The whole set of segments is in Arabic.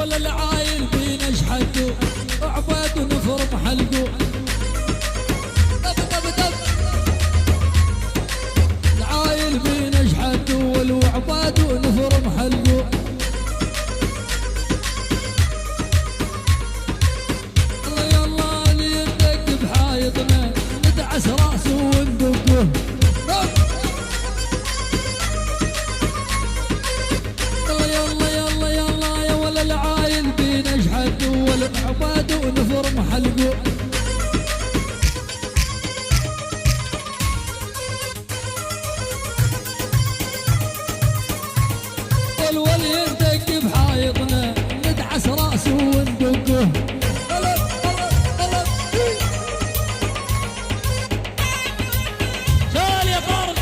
ولا العايل بينا شحدو عباد ونفر محلقو العايل بينا شحدو والوعباد ونفر محلقو الله يلا اللي يدق بحايطنا ندعس راسه وندقه العايل بينا شحدو والعباد ونفر محلقو والولي يندق بحايطنا ندعس راسه وندقه شال يا طارق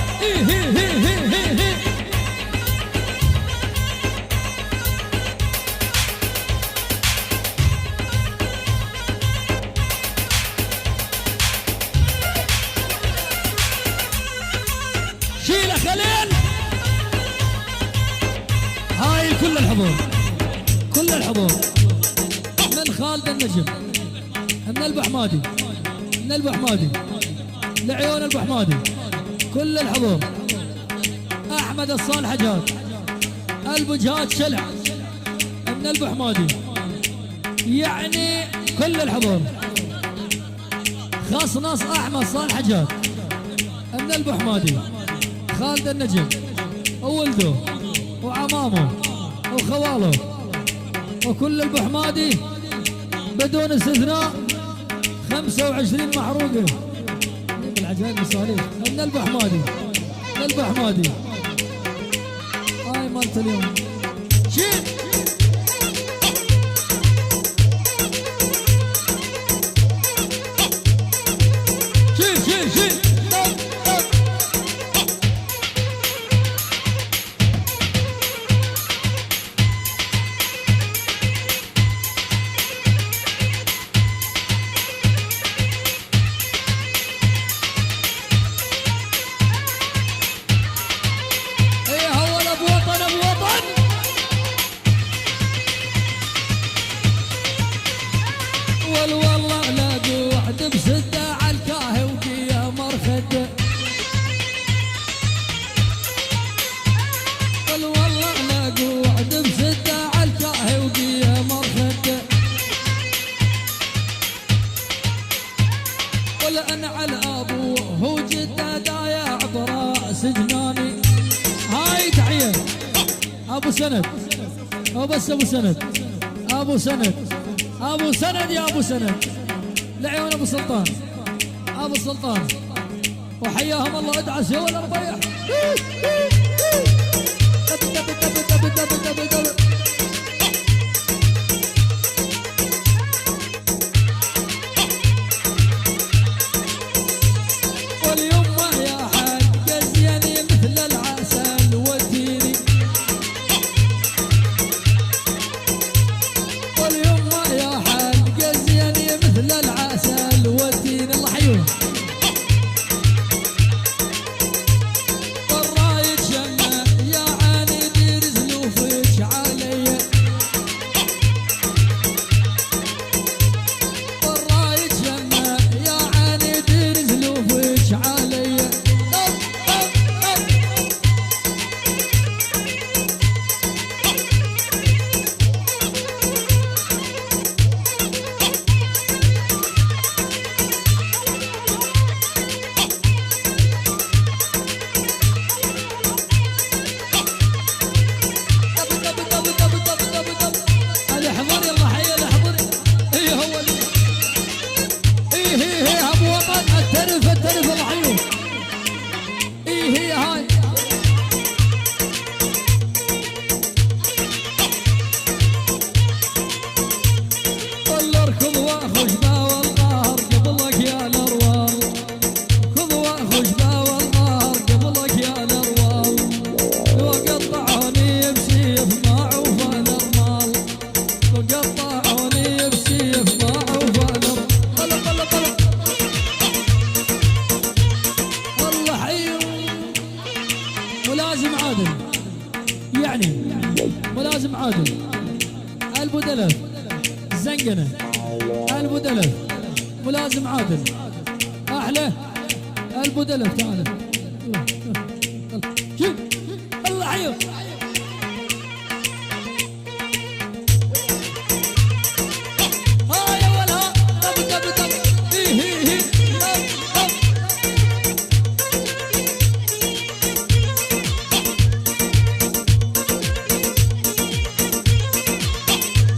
شيله خليل هاي كل الحضور كل الحضور من خالد النجم من البحمادي من البحمادي لعيون البحمادي كل الحضور احمد الصالح جاد البجهاد شلع من البحمادي يعني كل الحضور خصنص احمد صالح جاد من البحمادي خالد النجم وولده وعمامه وخواله وكل البحمادي بدون استثناء 25 محروقه بالعجائب الصالح من البحمادي من البحمادي هاي مالت اليوم شيل شيل شيل شيل والله لاقوا وحد بسده عالكاهي وقيا مرخده والله لاقوا وحد بسده عالكاهي وقيا مرخده ولا انا على ابوه هو جده دايع براس جناني هاي تحيه ابو سند او بس ابو سند ابو سند ابو سند يا ابو سند لعيون ابو سلطان ابو سلطان وحياهم الله ادعس يا ولا ربيع واليمه يا حق زيني مثل العسل وديني واليمه يا حق زيني مثل العسل وديني الله حيوه والرايد شمه يا عاني دير زلوفك علي والرايد شمه يا عاني دير زلوفك علي الحضور يلا حي الحضور ايه هو ايه هي ابو وطن الترف الله حيوه ايه هي هاي والله اركض واخش با والقهر قبلك يا الارواح خذ واخش با والقهر قبلك يا الارواح لو قطعوني بسيف ما عوف الارمال لو قطعوني بسيف ما عوف الارمال والله حيو ملازم عادل يعني ملازم عادل البودلف الزنقنة البودلف ملازم عادل احلى البودلف تعال شوف الله حيو هاي اولها طب طب طب هي هي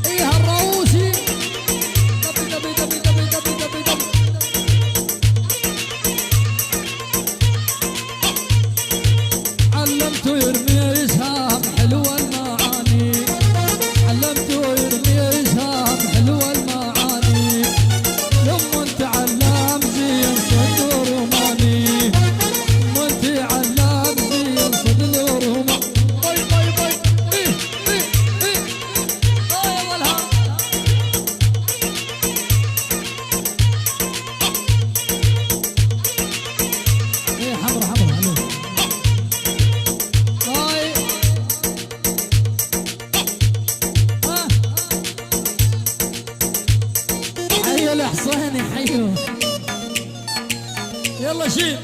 هي علمته يرمي اسهام حلوة المعاني علمته يرمي اسهام حلوة المعاني لما انت علام زين صدر روماني لما انت علام زين صدر روماني باي باي باي ايه ايه ايه هاي اولها ايه حمرا حمرا عليك حيو الحصاني حيو يلا شيل